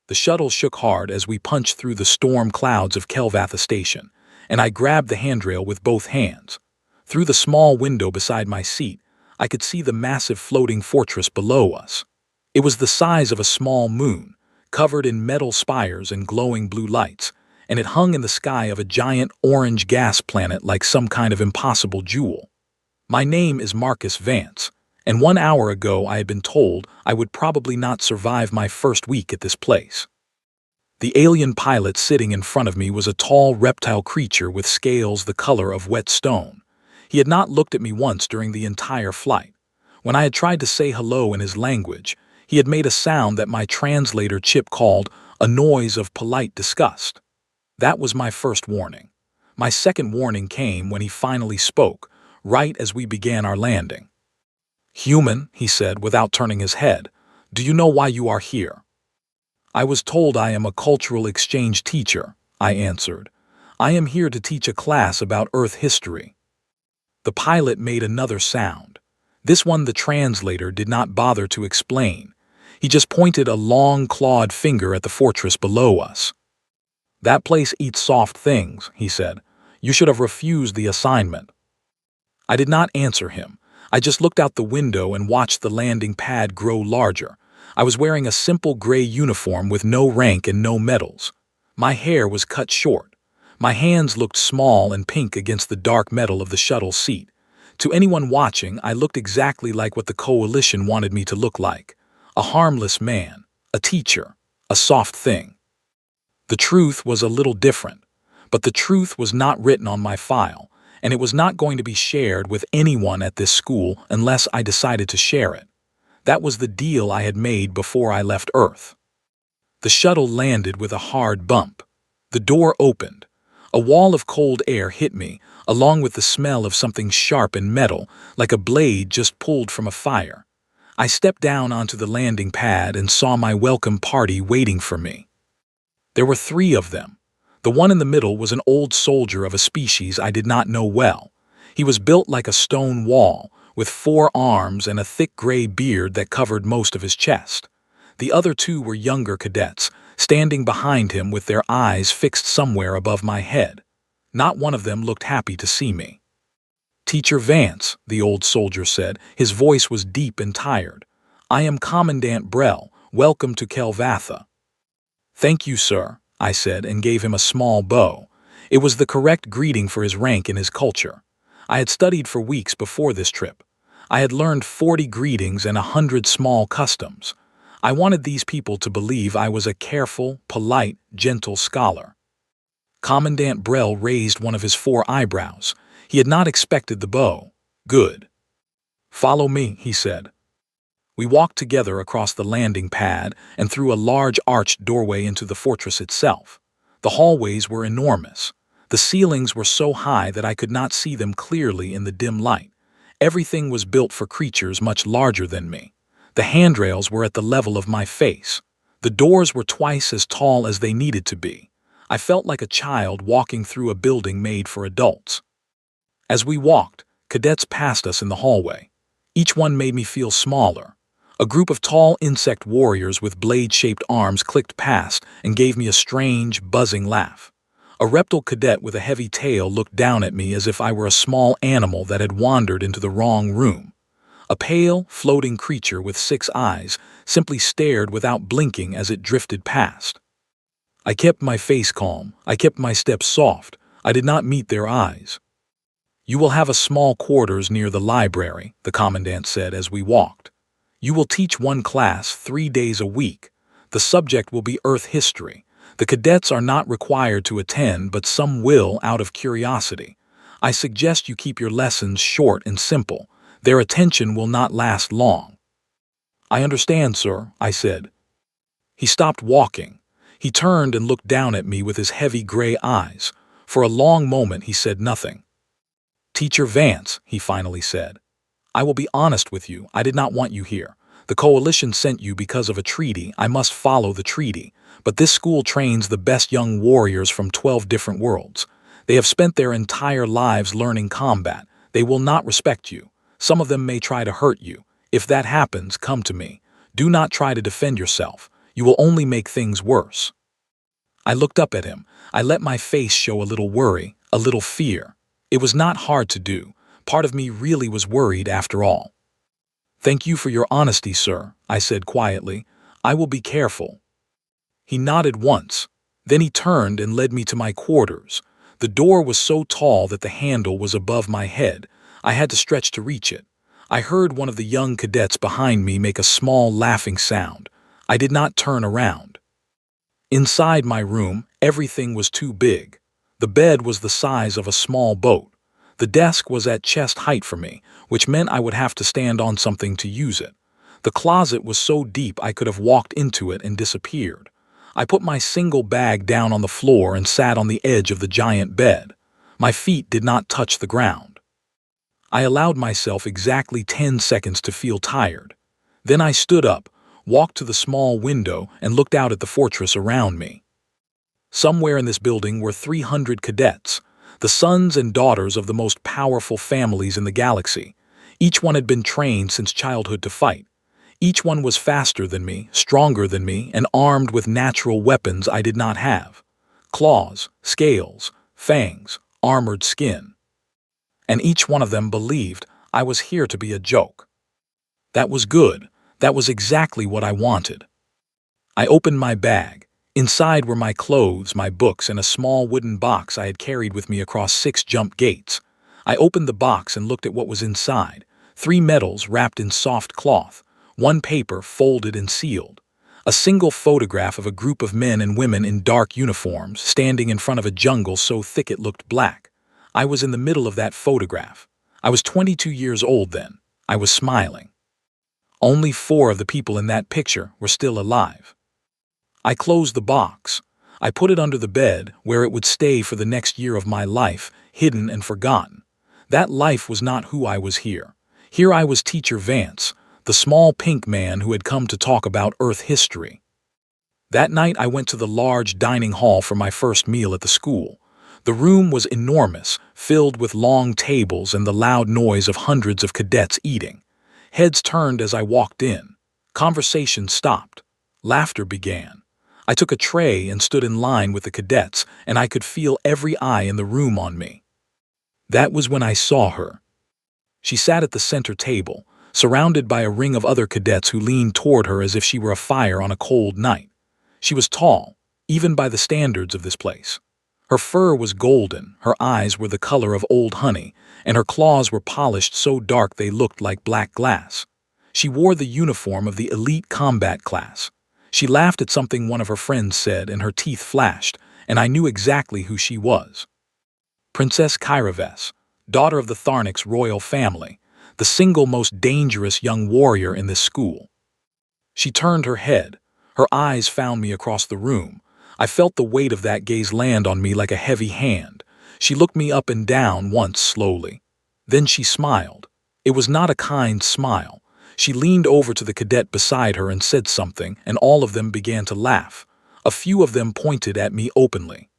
The shuttle shook hard as we punched through the storm clouds of Kelvatha Station, and I grabbed the handrail with both hands. Through the small window beside my seat, I could see the massive floating fortress below us. It was the size of a small moon, covered in metal spires and glowing blue lights, and it hung in the sky of a giant orange gas planet like some kind of impossible jewel. My name is Marcus Vance, and 1 hour ago I had been told I would probably not survive my first week at this place. The alien pilot sitting in front of me was a tall reptile creature with scales the color of wet stone. He had not looked at me once during the entire flight. When I had tried to say hello in his language, he had made a sound that my translator chip called a noise of polite disgust. That was my first warning. My second warning came when he finally spoke, right as we began our landing. "Human," he said without turning his head, "do you know why you are here?" "I was told I am a cultural exchange teacher," I answered. "I am here to teach a class about Earth history." The pilot made another sound. This one the translator did not bother to explain. He just pointed a long clawed finger at the fortress below us. "That place eats soft things," he said. "You should have refused the assignment." I did not answer him. I just looked out the window and watched the landing pad grow larger. I was wearing a simple gray uniform with no rank and no medals. My hair was cut short. My hands looked small and pink against the dark metal of the shuttle seat. To anyone watching, I looked exactly like what the Coalition wanted me to look like. A harmless man, a teacher, a soft thing. The truth was a little different, but the truth was not written on my file, and it was not going to be shared with anyone at this school unless I decided to share it. That was the deal I had made before I left Earth. The shuttle landed with a hard bump. The door opened. A wall of cold air hit me, along with the smell of something sharp and metal, like a blade just pulled from a fire. I stepped down onto the landing pad and saw my welcome party waiting for me. There were 3 of them. The one in the middle was an old soldier of a species I did not know well. He was built like a stone wall, with 4 arms and a thick gray beard that covered most of his chest. The other 2 were younger cadets, standing behind him with their eyes fixed somewhere above my head. Not one of them looked happy to see me. "Teacher Vance," the old soldier said. His voice was deep and tired. "I am Commandant Brell. Welcome to Kelvatha." "Thank you, sir," I said and gave him a small bow. It was the correct greeting for his rank in his culture. I had studied for weeks before this trip. I had learned 40 greetings and 100 small customs. I wanted these people to believe I was a careful, polite, gentle scholar. Commandant Brell raised one of his 4 eyebrows. He had not expected the bow. "Good. Follow me," he said. We walked together across the landing pad and through a large arched doorway into the fortress itself. The hallways were enormous. The ceilings were so high that I could not see them clearly in the dim light. Everything was built for creatures much larger than me. The handrails were at the level of my face. The doors were twice as tall as they needed to be. I felt like a child walking through a building made for adults. As we walked, cadets passed us in the hallway. Each one made me feel smaller. A group of tall insect warriors with blade-shaped arms clicked past and gave me a strange, buzzing laugh. A reptile cadet with a heavy tail looked down at me as if I were a small animal that had wandered into the wrong room. A pale, floating creature with 6 eyes simply stared without blinking as it drifted past. I kept my face calm. I kept my steps soft. I did not meet their eyes. "You will have a small quarters near the library," the commandant said as we walked. "You will teach one class 3 days a week. The subject will be Earth history. The cadets are not required to attend, but some will out of curiosity. I suggest you keep your lessons short and simple. Their attention will not last long." "I understand, sir," I said. He stopped walking. He turned and looked down at me with his heavy gray eyes. For a long moment he said nothing. "Teacher Vance," he finally said, "I will be honest with you. I did not want you here. The Coalition sent you because of a treaty. I must follow the treaty. But this school trains the best young warriors from 12 different worlds. They have spent their entire lives learning combat. They will not respect you. Some of them may try to hurt you. If that happens, come to me. Do not try to defend yourself. You will only make things worse." I looked up at him. I let my face show a little worry, a little fear. It was not hard to do. Part of me really was worried after all. "Thank you for your honesty, sir," I said quietly. "I will be careful." He nodded once. Then he turned and led me to my quarters. The door was so tall that the handle was above my head. I had to stretch to reach it. I heard one of the young cadets behind me make a small laughing sound. I did not turn around. Inside my room, everything was too big. The bed was the size of a small boat. The desk was at chest height for me, which meant I would have to stand on something to use it. The closet was so deep I could have walked into it and disappeared. I put my single bag down on the floor and sat on the edge of the giant bed. My feet did not touch the ground. I allowed myself exactly 10 seconds to feel tired. Then I stood up, walked to the small window, and looked out at the fortress around me. Somewhere in this building were 300 cadets, the sons and daughters of the most powerful families in the galaxy. Each one had been trained since childhood to fight. Each one was faster than me, stronger than me, and armed with natural weapons I did not have. Claws, scales, fangs, armored skin. And each one of them believed I was here to be a joke. That was good. That was exactly what I wanted. I opened my bag. Inside were my clothes, my books, and a small wooden box I had carried with me across 6 jump gates. I opened the box and looked at what was inside. 3 medals wrapped in soft cloth, 1 paper folded and sealed, a single photograph of a group of men and women in dark uniforms standing in front of a jungle so thick it looked black. I was in the middle of that photograph. I was 22 years old then. I was smiling. Only 4 of the people in that picture were still alive. I closed the box. I put it under the bed, where it would stay for the next year of my life, hidden and forgotten. That life was not who I was here. Here I was Teacher Vance, the small pink man who had come to talk about Earth history. That night I went to the large dining hall for my first meal at the school. The room was enormous, filled with long tables and the loud noise of hundreds of cadets eating. Heads turned as I walked in. Conversation stopped. Laughter began. I took a tray and stood in line with the cadets, and I could feel every eye in the room on me. That was when I saw her. She sat at the center table, surrounded by a ring of other cadets who leaned toward her as if she were a fire on a cold night. She was tall, even by the standards of this place. Her fur was golden, her eyes were the color of old honey, and her claws were polished so dark they looked like black glass. She wore the uniform of the elite combat class. She laughed at something one of her friends said, and her teeth flashed, and I knew exactly who she was. Princess Kyraves, daughter of the Tharnix royal family, the single most dangerous young warrior in this school. She turned her head. Her eyes found me across the room. I felt the weight of that gaze land on me like a heavy hand. She looked me up and down once slowly. Then she smiled. It was not a kind smile. She leaned over to the cadet beside her and said something, and all of them began to laugh. A few of them pointed at me openly.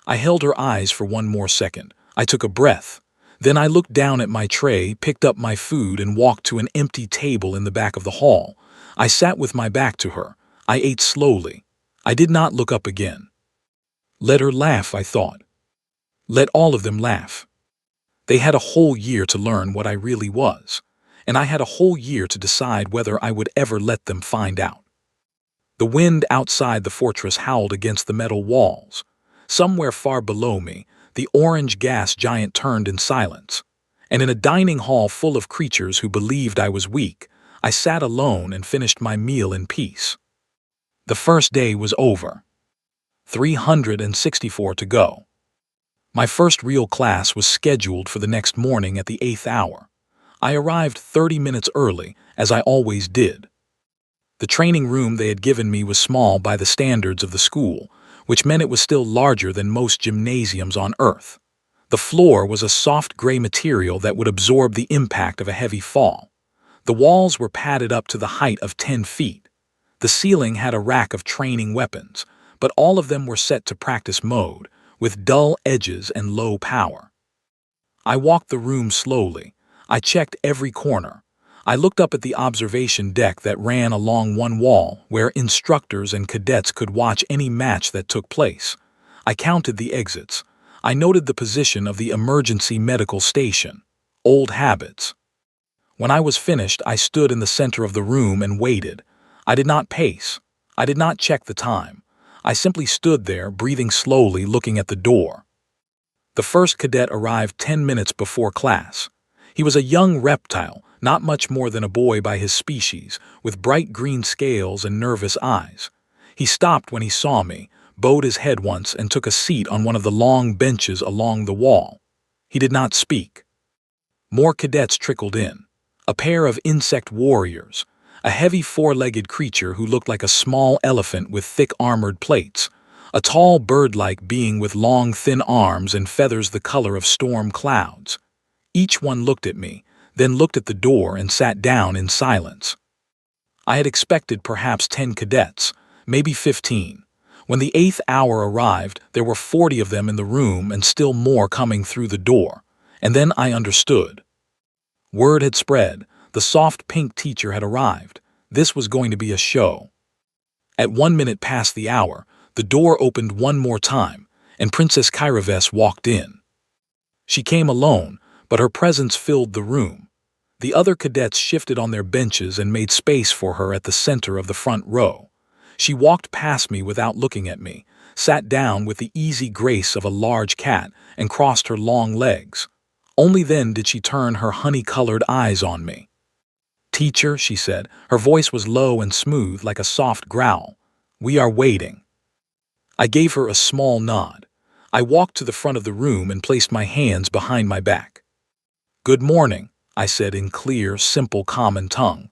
I held her eyes for one more second. I took a breath. Then I looked down at my tray, picked up my food, and walked to an empty table in the back of the hall. I sat with my back to her. I ate slowly. I did not look up again. Let her laugh, I thought. Let all of them laugh. They had a whole year to learn what I really was, and I had a whole year to decide whether I would ever let them find out. The wind outside the fortress howled against the metal walls. Somewhere far below me, the orange gas giant turned in silence, and in a dining hall full of creatures who believed I was weak, I sat alone and finished my meal in peace. The first day was over. 364 to go. My first real class was scheduled for the next morning at the 8th hour. I arrived 30 minutes early, as I always did. The training room they had given me was small by the standards of the school, which meant it was still larger than most gymnasiums on Earth. The floor was a soft gray material that would absorb the impact of a heavy fall. The walls were padded up to the height of 10 feet. The ceiling had a rack of training weapons, but all of them were set to practice mode, with dull edges and low power. I walked the room slowly. I checked every corner. I looked up at the observation deck that ran along one wall, where instructors and cadets could watch any match that took place. I counted the exits. I noted the position of the emergency medical station. Old habits. When I was finished, I stood in the center of the room and waited. I did not pace. I did not check the time. I simply stood there, breathing slowly, looking at the door. The first cadet arrived 10 minutes before class. He was a young reptile, not much more than a boy by his species, with bright green scales and nervous eyes. He stopped when he saw me, bowed his head once, and took a seat on one of the long benches along the wall. He did not speak. More cadets trickled in. A pair of insect warriors, a heavy four-legged creature who looked like a small elephant with thick armored plates, a tall bird-like being with long, thin arms and feathers the color of storm clouds. Each one looked at me, then looked at the door and sat down in silence. I had expected perhaps 10 cadets, maybe 15. When the 8th hour arrived, there were 40 of them in the room and still more coming through the door. And then I understood. Word had spread. The soft pink teacher had arrived. This was going to be a show. At 1 minute past the hour, the door opened one more time, and Princess Kairavess walked in. She came alone, but her presence filled the room. The other cadets shifted on their benches and made space for her at the center of the front row. She walked past me without looking at me, sat down with the easy grace of a large cat, and crossed her long legs. Only then did she turn her honey-colored eyes on me. "Teacher," she said. Her voice was low and smooth like a soft growl. "We are waiting." I gave her a small nod. I walked to the front of the room and placed my hands behind my back. "Good morning," I said in clear, simple, common tongue.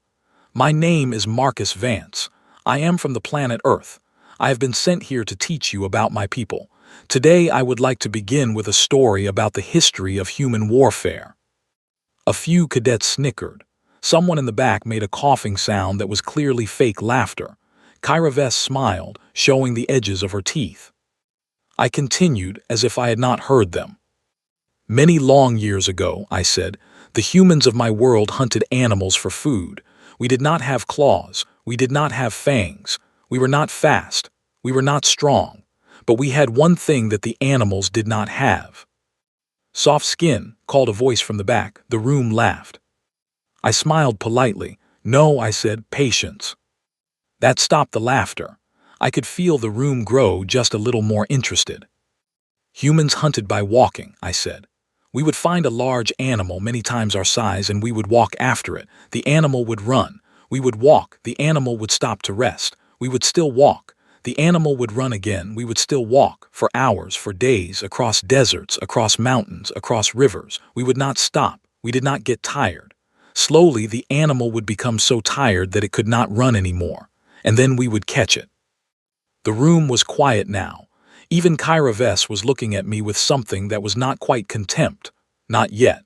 "My name is Marcus Vance. I am from the planet Earth. I have been sent here to teach you about my people. Today I would like to begin with a story about the history of human warfare." A few cadets snickered. Someone in the back made a coughing sound that was clearly fake laughter. Kairavess smiled, showing the edges of her teeth. I continued as if I had not heard them. "Many long years ago," I said, "the humans of my world hunted animals for food. We did not have claws. We did not have fangs. We were not fast. We were not strong. But we had one thing that the animals did not have." "Soft skin," called a voice from the back. The room laughed. I smiled politely. "No," I said, "patience." That stopped the laughter. I could feel the room grow just a little more interested. "Humans hunted by walking," I said. "We would find a large animal many times our size and we would walk after it. The animal would run. We would walk. The animal would stop to rest. We would still walk. The animal would run again. We would still walk, for hours, for days, across deserts, across mountains, across rivers. We would not stop. We did not get tired. Slowly, the animal would become so tired that it could not run anymore, and then we would catch it." The room was quiet now. Even Kairavess was looking at me with something that was not quite contempt. Not yet.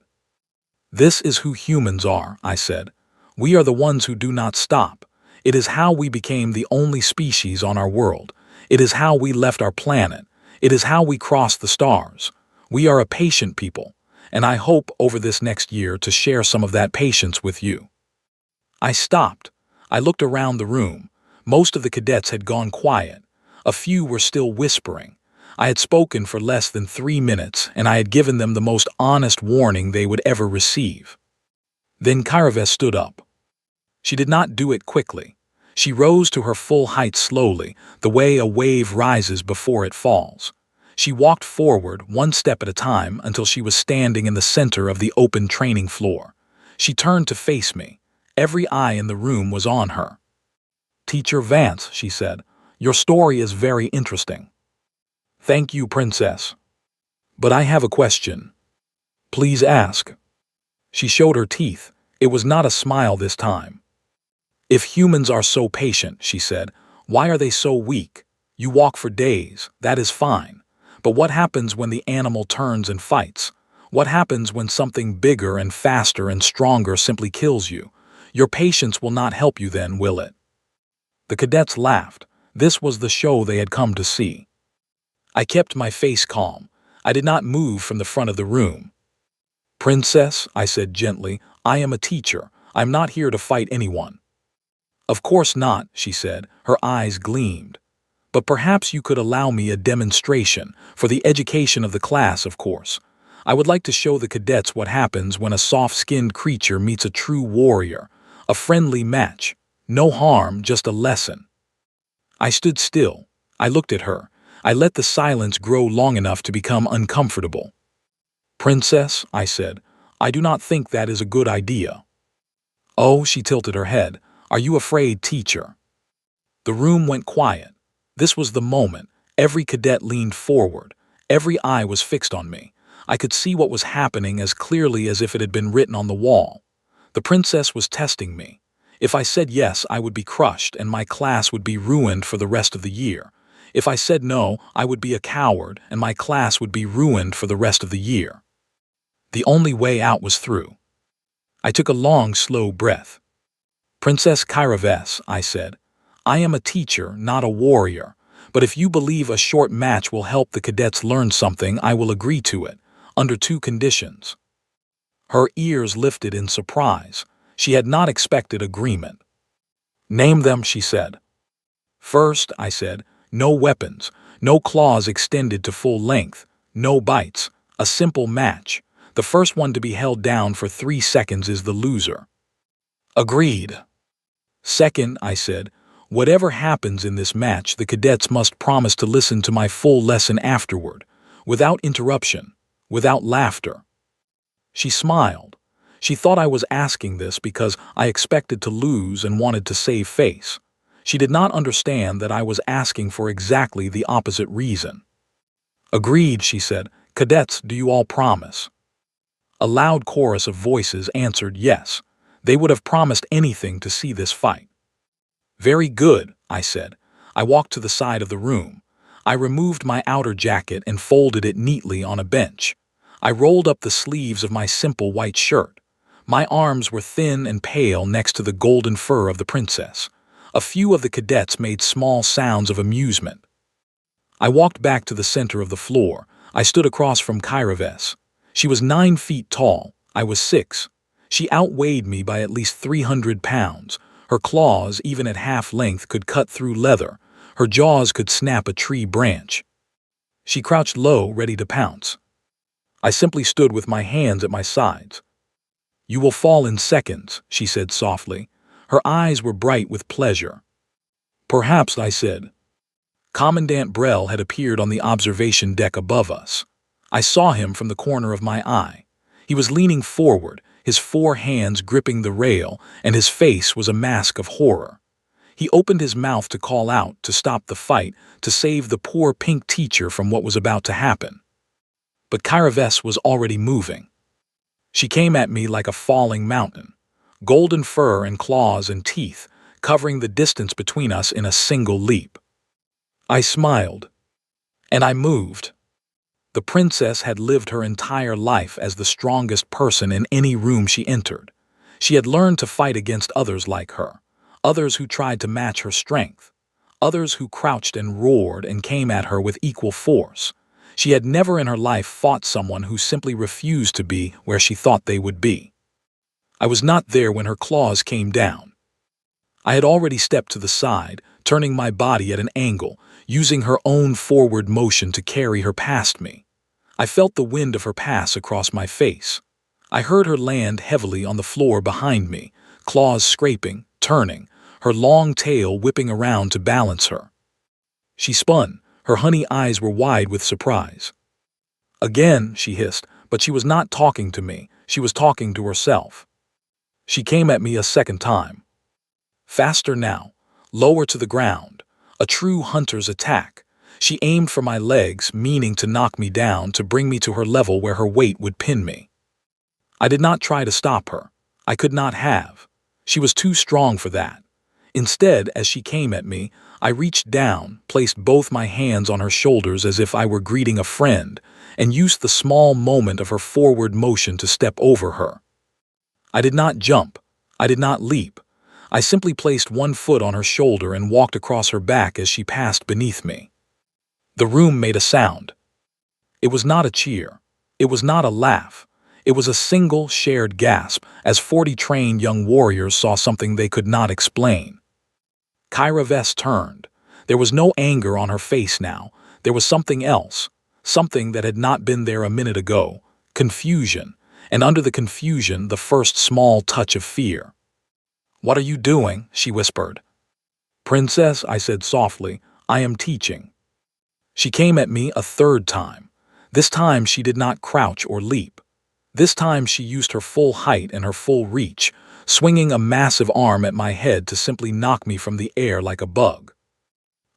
"This is who humans are," I said. "We are the ones who do not stop. It is how we became the only species on our world. It is how we left our planet. It is how we crossed the stars. We are a patient people, and I hope over this next year to share some of that patience with you." I stopped. I looked around the room. Most of the cadets had gone quiet. A few were still whispering. I had spoken for less than 3 minutes, and I had given them the most honest warning they would ever receive. Then Kairavess stood up. She did not do it quickly. She rose to her full height slowly, the way a wave rises before it falls. She walked forward, one step at a time, until she was standing in the center of the open training floor. She turned to face me. Every eye in the room was on her. "Teacher Vance," she said, "your story is very interesting." "Thank you, Princess. But I have a question." "Please ask." She showed her teeth. It was not a smile this time. "If humans are so patient," she said, "why are they so weak? You walk for days, that is fine. But what happens when the animal turns and fights? What happens when something bigger and faster and stronger simply kills you? Your patience will not help you then, will it?" The cadets laughed. This was the show they had come to see. I kept my face calm. I did not move from the front of the room. "Princess," I said gently, "I am a teacher. I'm not here to fight anyone." "Of course not," she said. Her eyes gleamed. "But perhaps you could allow me a demonstration, for the education of the class, of course. I would like to show the cadets what happens when a soft-skinned creature meets a true warrior. A friendly match. No harm, just a lesson." I stood still. I looked at her. I let the silence grow long enough to become uncomfortable. "Princess," I said, "I do not think that is a good idea." "Oh," she tilted her head. "Are you afraid, teacher?" The room went quiet. This was the moment. Every cadet leaned forward. Every eye was fixed on me. I could see what was happening as clearly as if it had been written on the wall. The princess was testing me. If I said yes, I would be crushed and my class would be ruined for the rest of the year. If I said no, I would be a coward and my class would be ruined for the rest of the year. The only way out was through. I took a long, slow breath. "Princess Kairavess," I said, "I am a teacher, not a warrior. But if you believe a short match will help the cadets learn something, I will agree to it, under 2 conditions." Her ears lifted in surprise. She had not expected agreement. "Name them," she said. "First," I said, "no weapons, no claws extended to full length, no bites, a simple match. The first one to be held down for 3 seconds is the loser." "Agreed." "Second," I said, "whatever happens in this match, the cadets must promise to listen to my full lesson afterward, without interruption, without laughter." She smiled. She thought I was asking this because I expected to lose and wanted to save face. She did not understand that I was asking for exactly the opposite reason. "Agreed," she said. "Cadets, do you all promise?" A loud chorus of voices answered yes. They would have promised anything to see this fight. "Very good," I said. I walked to the side of the room. I removed my outer jacket and folded it neatly on a bench. I rolled up the sleeves of my simple white shirt. My arms were thin and pale next to the golden fur of the princess. A few of the cadets made small sounds of amusement. I walked back to the center of the floor. I stood across from Kairavess. She was 9 feet tall. I was 6. She outweighed me by at least 300 pounds. Her claws, even at half length, could cut through leather. Her jaws could snap a tree branch. She crouched low, ready to pounce. I simply stood with my hands at my sides. "You will fall in seconds," she said softly. Her eyes were bright with pleasure. "Perhaps," I said. Commandant Brel had appeared on the observation deck above us. I saw him from the corner of my eye. He was leaning forward, his 4 hands gripping the rail, and his face was a mask of horror. He opened his mouth to call out, to stop the fight, to save the poor pink teacher from what was about to happen. But Kairavess was already moving. She came at me like a falling mountain, golden fur and claws and teeth, covering the distance between us in a single leap. I smiled. And I moved. The princess had lived her entire life as the strongest person in any room she entered. She had learned to fight against others like her, others who tried to match her strength, others who crouched and roared and came at her with equal force. She had never in her life fought someone who simply refused to be where she thought they would be. I was not there when her claws came down. I had already stepped to the side, turning my body at an angle, using her own forward motion to carry her past me. I felt the wind of her pass across my face. I heard her land heavily on the floor behind me, claws scraping, turning, her long tail whipping around to balance her. She spun. Her honey eyes were wide with surprise. "Again," she hissed, but she was not talking to me. She was talking to herself. She came at me a second time. Faster now, lower to the ground. A true hunter's attack. She aimed for my legs, meaning to knock me down, to bring me to her level where her weight would pin me. I did not try to stop her. I could not have. She was too strong for that. Instead, as she came at me, I reached down, placed both my hands on her shoulders as if I were greeting a friend, and used the small moment of her forward motion to step over her. I did not jump. I did not leap. I simply placed one foot on her shoulder and walked across her back as she passed beneath me. The room made a sound. It was not a cheer. It was not a laugh. It was a single, shared gasp as 40 trained young warriors saw something they could not explain. Kyra Vess turned. There was no anger on her face now. There was something else, something that had not been there a minute ago, confusion, and under the confusion, the first small touch of fear. "What are you doing?" she whispered. "Princess," I said softly, "I am teaching." She came at me a third time. This time she did not crouch or leap. This time she used her full height and her full reach, swinging a massive arm at my head to simply knock me from the air like a bug.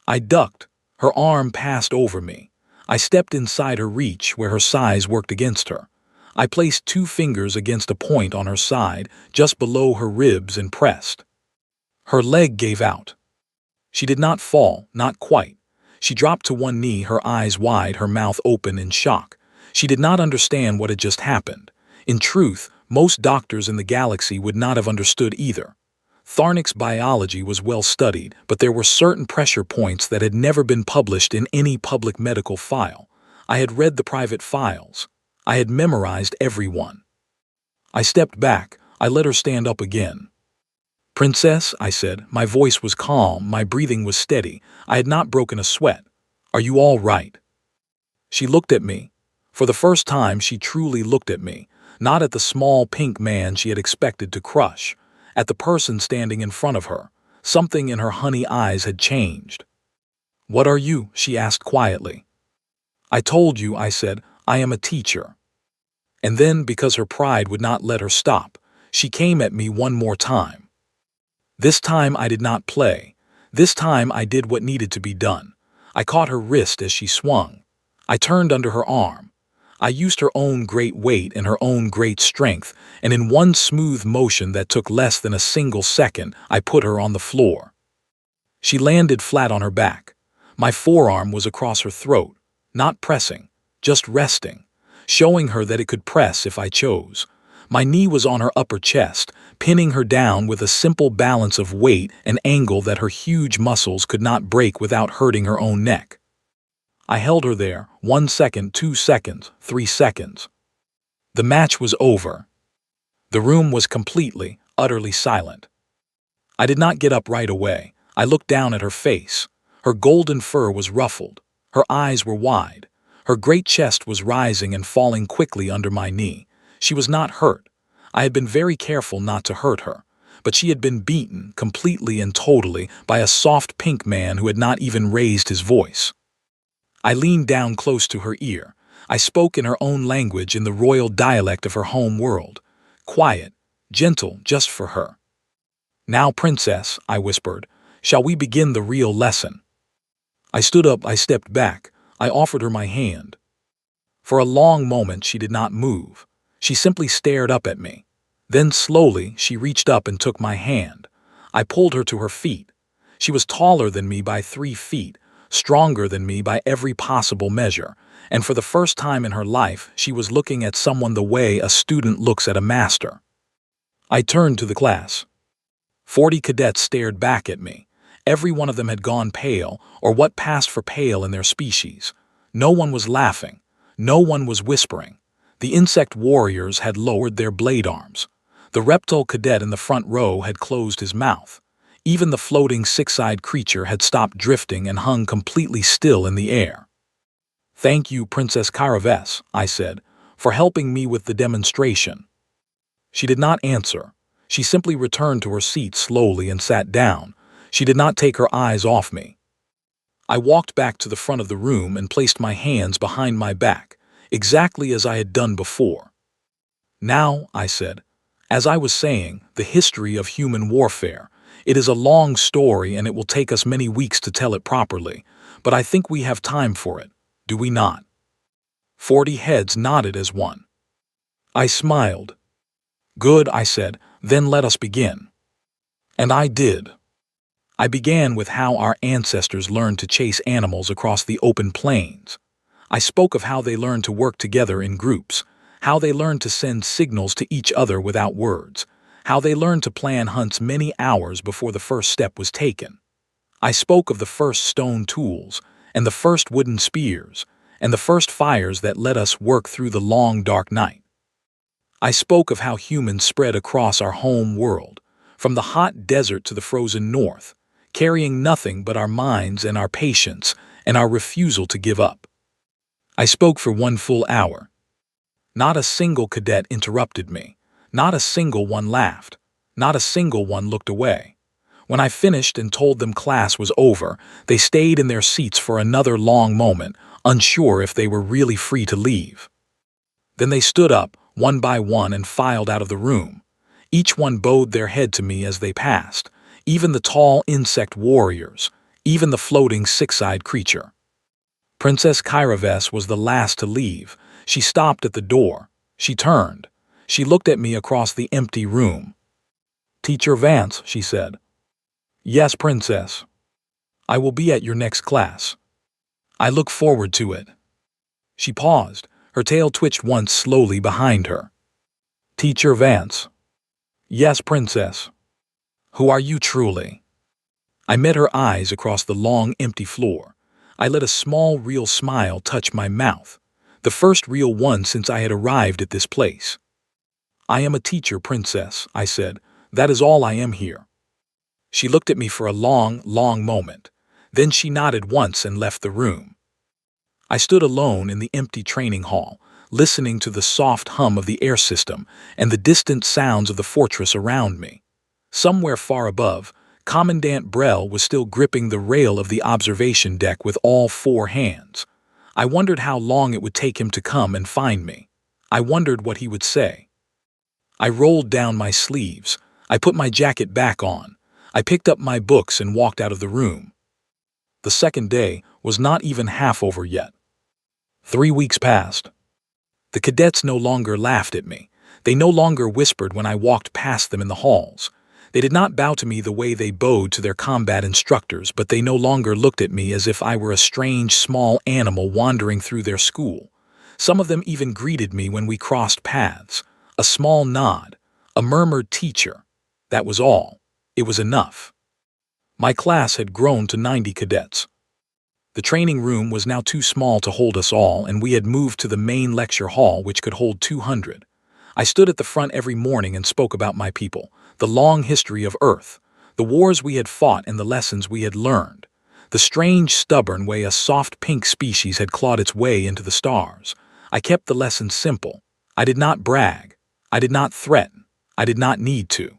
I ducked. Her arm passed over me. I stepped inside her reach where her size worked against her. I placed 2 fingers against a point on her side, just below her ribs, and pressed. Her leg gave out. She did not fall, not quite. She dropped to one knee, her eyes wide, her mouth open in shock. She did not understand what had just happened. In truth, most doctors in the galaxy would not have understood either. Tharnik's biology was well studied, but there were certain pressure points that had never been published in any public medical file. I had read the private files. I had memorized every one. I stepped back. I let her stand up again. "Princess," I said. My voice was calm, my breathing was steady. I had not broken a sweat. "Are you all right?" She looked at me. For the first time, she truly looked at me, not at the small pink man she had expected to crush, at the person standing in front of her. Something in her honey eyes had changed. "What are you?" she asked quietly. "I told you," I said, "I am a teacher." And then, because her pride would not let her stop, she came at me one more time. This time I did not play. This time I did what needed to be done. I caught her wrist as she swung. I turned under her arm. I used her own great weight and her own great strength, and in one smooth motion that took less than a single second, I put her on the floor. She landed flat on her back. My forearm was across her throat, not pressing, just resting, showing her that it could press if I chose. My knee was on her upper chest, pinning her down with a simple balance of weight and angle that her huge muscles could not break without hurting her own neck. I held her there, 1 second, 2 seconds, 3 seconds. The match was over. The room was completely, utterly silent. I did not get up right away. I looked down at her face. Her golden fur was ruffled. Her eyes were wide. Her great chest was rising and falling quickly under my knee. She was not hurt. I had been very careful not to hurt her. But she had been beaten, completely and totally, by a soft pink man who had not even raised his voice. I leaned down close to her ear. I spoke in her own language, in the royal dialect of her home world. Quiet, gentle, just for her. "Now, princess," I whispered, "shall we begin the real lesson?" I stood up, I stepped back. I offered her my hand. For a long moment she did not move. She simply stared up at me. Then slowly she reached up and took my hand. I pulled her to her feet. She was taller than me by 3 feet, stronger than me by every possible measure, and for the first time in her life she was looking at someone the way a student looks at a master. I turned to the class. 40 cadets stared back at me. Every one of them had gone pale, or what passed for pale in their species. No one was laughing. No one was whispering. The insect warriors had lowered their blade arms. The reptile cadet in the front row had closed his mouth. Even the floating 6-eyed creature had stopped drifting and hung completely still in the air. "Thank you, Princess Kyra Vess," I said, "for helping me with the demonstration." She did not answer. She simply returned to her seat slowly and sat down. She did not take her eyes off me. I walked back to the front of the room and placed my hands behind my back, exactly as I had done before. "Now," I said, "as I was saying, the history of human warfare. It is a long story and it will take us many weeks to tell it properly, but I think we have time for it, do we not?" 40 heads nodded as one. I smiled. "Good," I said, "then let us begin." And I did. I began with how our ancestors learned to chase animals across the open plains. I spoke of how they learned to work together in groups, how they learned to send signals to each other without words, how they learned to plan hunts many hours before the first step was taken. I spoke of the first stone tools, and the first wooden spears, and the first fires that let us work through the long dark night. I spoke of how humans spread across our home world, from the hot desert to the frozen north, carrying nothing but our minds and our patience and our refusal to give up. I spoke for 1 full hour. Not a single cadet interrupted me. Not a single one laughed. Not a single one looked away. When I finished and told them class was over, they stayed in their seats for another long moment, unsure if they were really free to leave. Then they stood up, one by one, and filed out of the room. Each one bowed their head to me as they passed, even the tall insect warriors, even the floating six-eyed creature. Princess Kairavess was the last to leave. She stopped at the door. She turned. She looked at me across the empty room. "Teacher Vance," she said. "Yes, Princess. I will be at your next class. I look forward to it." She paused. Her tail twitched once slowly behind her. "Teacher Vance." "Yes, Princess." "Who are you truly?" I met her eyes across the long, empty floor. I let a small, real smile touch my mouth, the first real one since I had arrived at this place. "I am a teacher, Princess," I said. "That is all I am here." She looked at me for a long, long moment. Then she nodded once and left the room. I stood alone in the empty training hall, listening to the soft hum of the air system and the distant sounds of the fortress around me. Somewhere far above, Commandant Brel was still gripping the rail of the observation deck with all 4 hands. I wondered how long it would take him to come and find me. I wondered what he would say. I rolled down my sleeves. I put my jacket back on. I picked up my books and walked out of the room. The second day was not even half over yet. 3 weeks passed. The cadets no longer laughed at me. They no longer whispered when I walked past them in the halls. They did not bow to me the way they bowed to their combat instructors, but they no longer looked at me as if I were a strange small animal wandering through their school. Some of them even greeted me when we crossed paths. A small nod, a murmured "teacher." That was all. It was enough. My class had grown to 90 cadets. The training room was now too small to hold us all, and we had moved to the main lecture hall, which could hold 200. I stood at the front every morning and spoke about my people, the long history of Earth, the wars we had fought and the lessons we had learned, the strange, stubborn way a soft pink species had clawed its way into the stars. I kept the lessons simple. I did not brag. I did not threaten. I did not need to.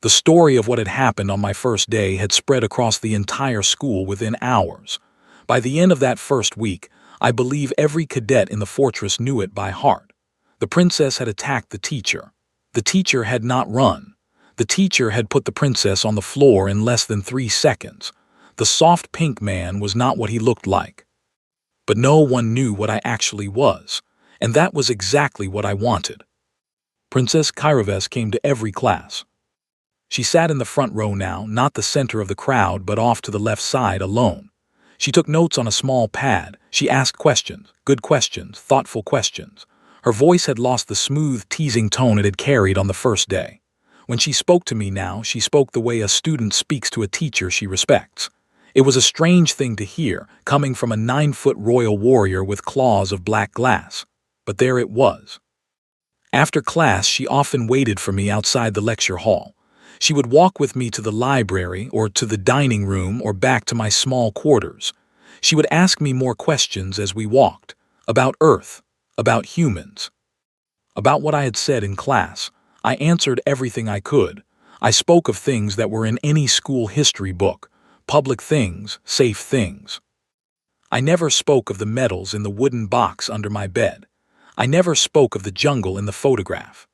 The story of what had happened on my first day had spread across the entire school within hours. By the end of that first week, I believe every cadet in the fortress knew it by heart. The princess had attacked the teacher. The teacher had not run. The teacher had put the princess on the floor in less than 3 seconds. The soft pink man was not what he looked like. But no one knew what I actually was, and that was exactly what I wanted. Princess Kairavess came to every class. She sat in the front row now, not the center of the crowd, but off to the left side alone. She took notes on a small pad. She asked questions, good questions, thoughtful questions. Her voice had lost the smooth, teasing tone it had carried on the first day. When she spoke to me now, she spoke the way a student speaks to a teacher she respects. It was a strange thing to hear, coming from a 9-foot royal warrior with claws of black glass. But there it was. After class, she often waited for me outside the lecture hall. She would walk with me to the library or to the dining room or back to my small quarters. She would ask me more questions as we walked, about Earth, about humans, about what I had said in class. I answered everything I could. I spoke of things that were in any school history book, public things, safe things. I never spoke of the medals in the wooden box under my bed. I never spoke of the jungle in the photograph.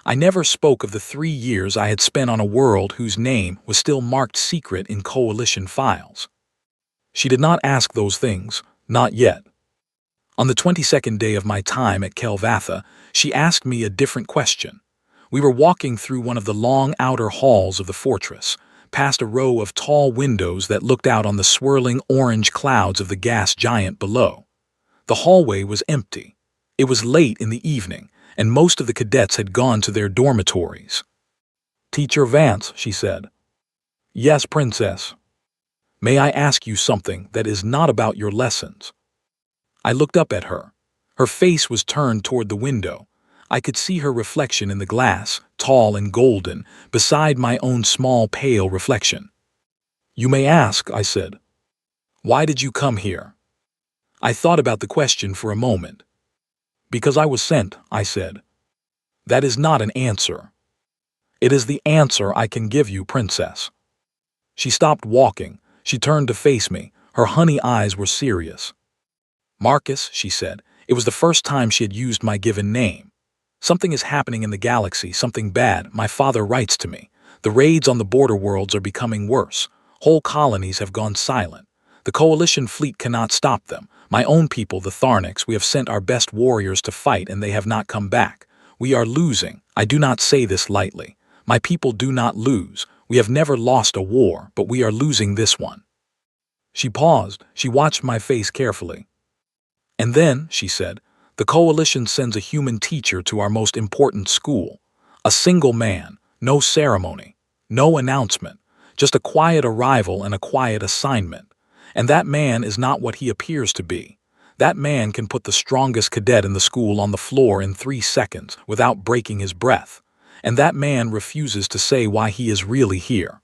I never spoke of the 3 years I had spent on a world whose name was still marked secret in coalition files. She did not ask those things, not yet. On the 22nd day of my time at Kelvatha, she asked me a different question. We were walking through one of the long outer halls of the fortress, past a row of tall windows that looked out on the swirling orange clouds of the gas giant below. The hallway was empty. It was late in the evening, and most of the cadets had gone to their dormitories. "Teacher Vance," she said. "Yes, Princess." "May I ask you something that is not about your lessons?" I looked up at her. Her face was turned toward the window. I could see her reflection in the glass, tall and golden, beside my own small pale reflection. "You may ask," I said. "Why did you come here?" I thought about the question for a moment. "Because I was sent," I said. "That is not an answer. It is the answer I can give you, Princess." She stopped walking. She turned to face me. Her honey eyes were serious. "Marcus," she said. It was the first time she had used my given name. "Something is happening in the galaxy, something bad. My father writes to me. The raids on the border worlds are becoming worse. Whole colonies have gone silent. The Coalition fleet cannot stop them. My own people, the Tharnics, we have sent our best warriors to fight and they have not come back. We are losing. I do not say this lightly. My people do not lose. We have never lost a war, but we are losing this one." She paused. She watched my face carefully. "And then," she said, "the Coalition sends a human teacher to our most important school. A single man, no ceremony, no announcement, just a quiet arrival and a quiet assignment. And that man is not what he appears to be. That man can put the strongest cadet in the school on the floor in 3 seconds without breaking his breath. And that man refuses to say why he is really here."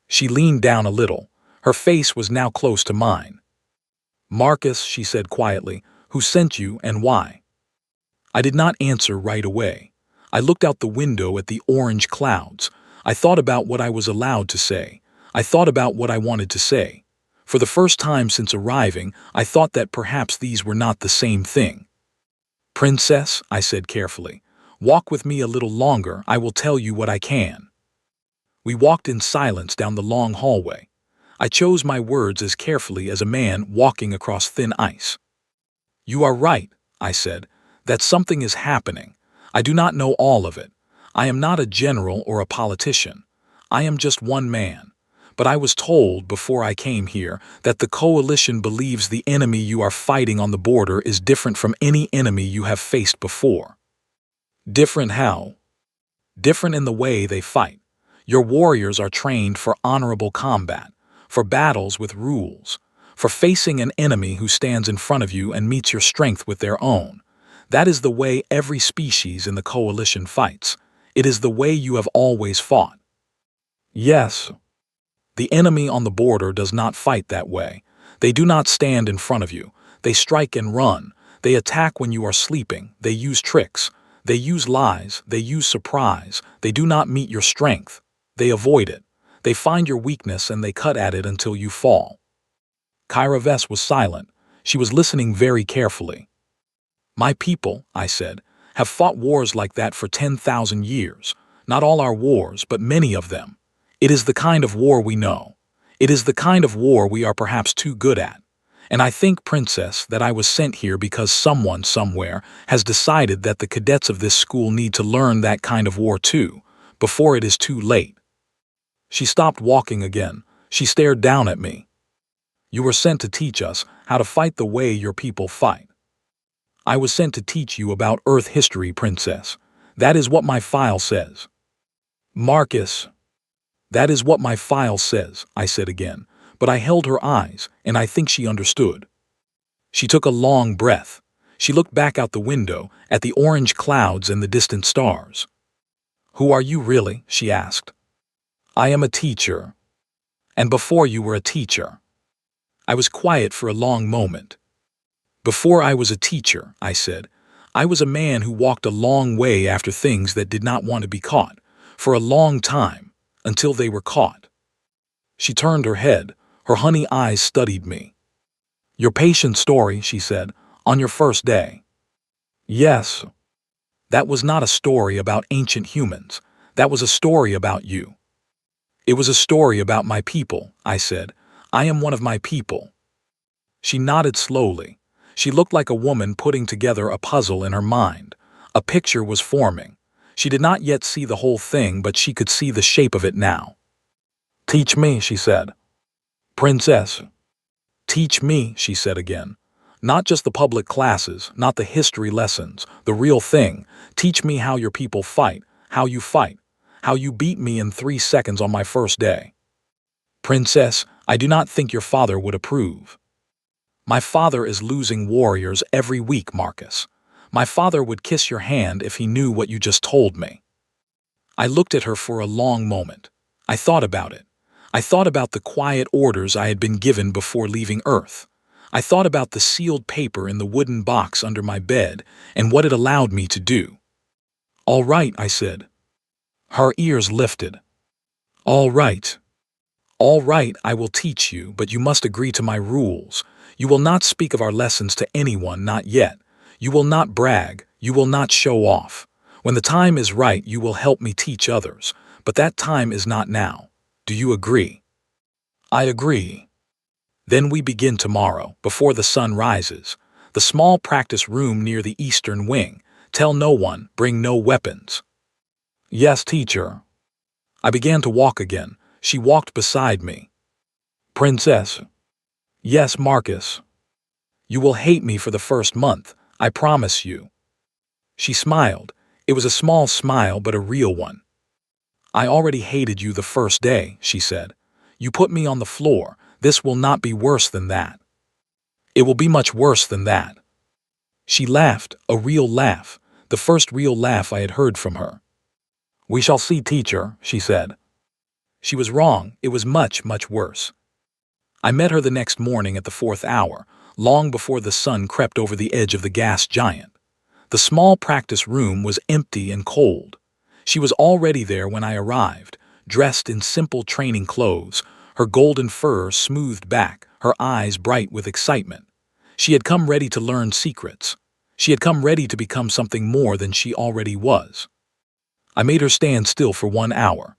She leaned down a little. Her face was now close to mine. "Marcus," she said quietly, "who sent you and why?" I did not answer right away. I looked out the window at the orange clouds. I thought about what I was allowed to say. I thought about what I wanted to say. For the first time since arriving, I thought that perhaps these were not the same thing. "Princess," I said carefully, "walk with me a little longer. I will tell you what I can." We walked in silence down the long hallway. I chose my words as carefully as a man walking across thin ice. "You are right," I said, "that something is happening. I do not know all of it. I am not a general or a politician. I am just one man. But I was told before I came here that the Coalition believes the enemy you are fighting on the border is different from any enemy you have faced before." "Different how?" "Different in the way they fight. Your warriors are trained for honorable combat, for battles with rules, for facing an enemy who stands in front of you and meets your strength with their own. That is the way every species in the Coalition fights. It is the way you have always fought." "Yes." "The enemy on the border does not fight that way. They do not stand in front of you. They strike and run. They attack when you are sleeping. They use tricks. They use lies. They use surprise. They do not meet your strength. They avoid it. They find your weakness and they cut at it until you fall." Kyra Vess was silent. She was listening very carefully. "My people," I said, "have fought wars like that for 10,000 years. Not all our wars, but many of them. It is the kind of war we know. It is the kind of war we are perhaps too good at. And I think, Princess, that I was sent here because someone somewhere has decided that the cadets of this school need to learn that kind of war too, before it is too late." She stopped walking again. She stared down at me. "You were sent to teach us how to fight the way your people fight." "I was sent to teach you about Earth history, Princess. That is what my file says." "Marcus." "That is what my file says," I said again, but I held her eyes, and I think she understood. She took a long breath. She looked back out the window, at the orange clouds and the distant stars. "Who are you really?" she asked. "I am a teacher." "And before you were a teacher?" I was quiet for a long moment. "Before I was a teacher," I said, "I was a man who walked a long way after things that did not want to be caught, for a long time. Until they were caught." She turned her head. Her honey eyes studied me. "Your patient story," she said, "on your first day." "Yes." "That was not a story about ancient humans. That was a story about you." "It was a story about my people," I said. "I am one of my people." She nodded slowly. She looked like a woman putting together a puzzle in her mind. A picture was forming. She did not yet see the whole thing, but she could see the shape of it now. "Teach me," she said. "Princess." "Teach me," she said again. "Not just the public classes, not the history lessons, the real thing. Teach me how your people fight, how you beat me in 3 seconds on my first day." "Princess, I do not think your father would approve." "My father is losing warriors every week, Marcus. My father would kiss your hand if he knew what you just told me." I looked at her for a long moment. I thought about it. I thought about the quiet orders I had been given before leaving Earth. I thought about the sealed paper in the wooden box under my bed and what it allowed me to do. "All right," I said. Her ears lifted. "All right. All right, I will teach you, but you must agree to my rules. You will not speak of our lessons to anyone, not yet. You will not brag. You will not show off. When the time is right, you will help me teach others, but that time is not now. Do you agree?" "I agree." "Then we begin tomorrow, before the sun rises. The small practice room near the eastern wing. Tell no one, bring no weapons." "Yes, teacher." I began to walk again. She walked beside me. "Princess." "Yes, Marcus." "You will hate me for the first month, I promise you." She smiled. It was a small smile, but a real one. "I already hated you the first day," she said. "You put me on the floor. This will not be worse than that." "It will be much worse than that." She laughed, a real laugh, the first real laugh I had heard from her. "We shall see, teacher," she said. She was wrong. It was much, much worse. I met her the next morning at the 4th hour, long before the sun crept over the edge of the gas giant. The small practice room was empty and cold. She was already there when I arrived, dressed in simple training clothes, her golden fur smoothed back, her eyes bright with excitement. She had come ready to learn secrets. She had come ready to become something more than she already was. I made her stand still for 1 hour.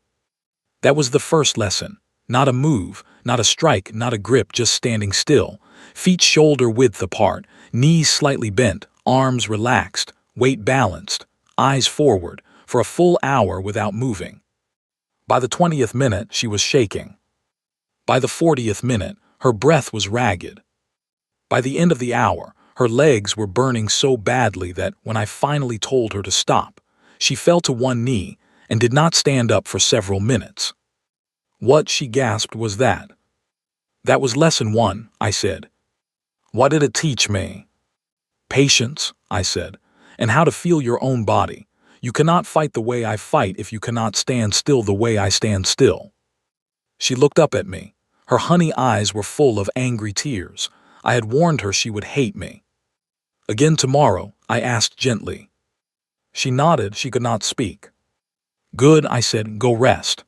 That was the first lesson. Not a move, not a strike, not a grip, just standing still. Feet shoulder width apart, knees slightly bent, arms relaxed, weight balanced, eyes forward, for a full hour without moving. By the 20th minute, she was shaking. By the 40th minute, her breath was ragged. By the end of the hour, her legs were burning so badly that when I finally told her to stop, she fell to one knee and did not stand up for several minutes. "What," she gasped, "was that?" "That was lesson 1, I said. "What did it teach me?" "Patience," I said, "and how to feel your own body. You cannot fight the way I fight if you cannot stand still the way I stand still." She looked up at me. Her honey eyes were full of angry tears. I had warned her she would hate me. "Again tomorrow?" I asked gently. She nodded. She could not speak. "Good," I said. "Go rest."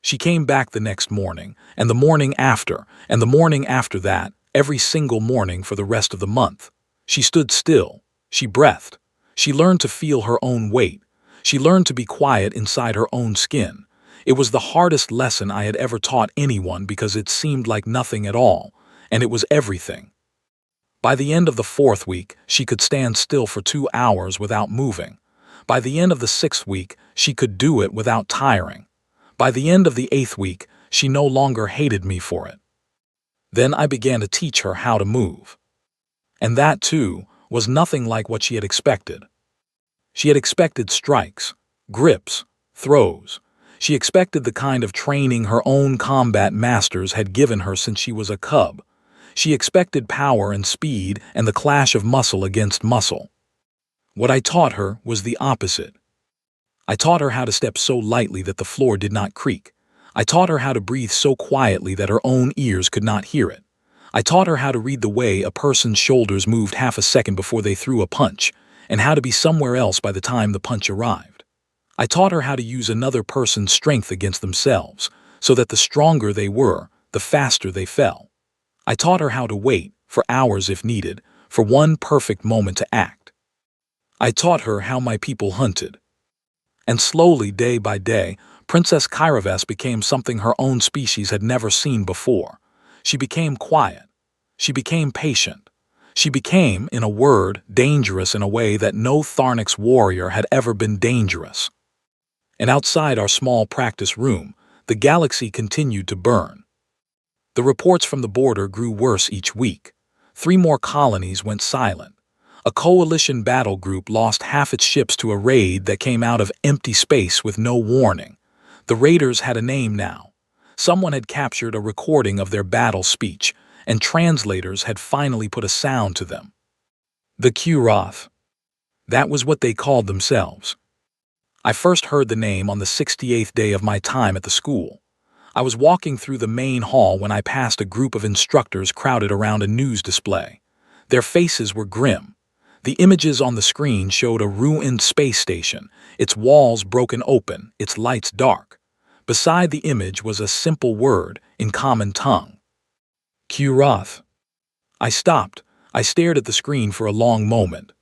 She came back the next morning, and the morning after, and the morning after that, every single morning for the rest of the month. She stood still. She breathed. She learned to feel her own weight. She learned to be quiet inside her own skin. It was the hardest lesson I had ever taught anyone because it seemed like nothing at all, and it was everything. By the end of the 4th week, she could stand still for 2 hours without moving. By the end of the 6th week, she could do it without tiring. By the end of the 8th week, she no longer hated me for it. Then I began to teach her how to move. And that, too, was nothing like what she had expected. She had expected strikes, grips, throws. She expected the kind of training her own combat masters had given her since she was a cub. She expected power and speed and the clash of muscle against muscle. What I taught her was the opposite. I taught her how to step so lightly that the floor did not creak. I taught her how to breathe so quietly that her own ears could not hear it. I taught her how to read the way a person's shoulders moved half a second before they threw a punch, and how to be somewhere else by the time the punch arrived. I taught her how to use another person's strength against themselves, so that the stronger they were, the faster they fell. I taught her how to wait, for hours if needed, for one perfect moment to act. I taught her how my people hunted. And slowly, day by day, Princess Kairavas became something her own species had never seen before. She became quiet. She became patient. She became, in a word, dangerous in a way that no Tharnix warrior had ever been dangerous. And outside our small practice room, the galaxy continued to burn. The reports from the border grew worse each week. 3 more colonies went silent. A coalition battle group lost half its ships to a raid that came out of empty space with no warning. The raiders had a name now. Someone had captured a recording of their battle speech, and translators had finally put a sound to them. The Kuroth. That was what they called themselves. I first heard the name on the 68th day of my time at the school. I was walking through the main hall when I passed a group of instructors crowded around a news display. Their faces were grim. The images on the screen showed a ruined space station, its walls broken open, its lights dark. Beside the image was a simple word in common tongue. Kurath. I stopped. I stared at the screen for a long moment.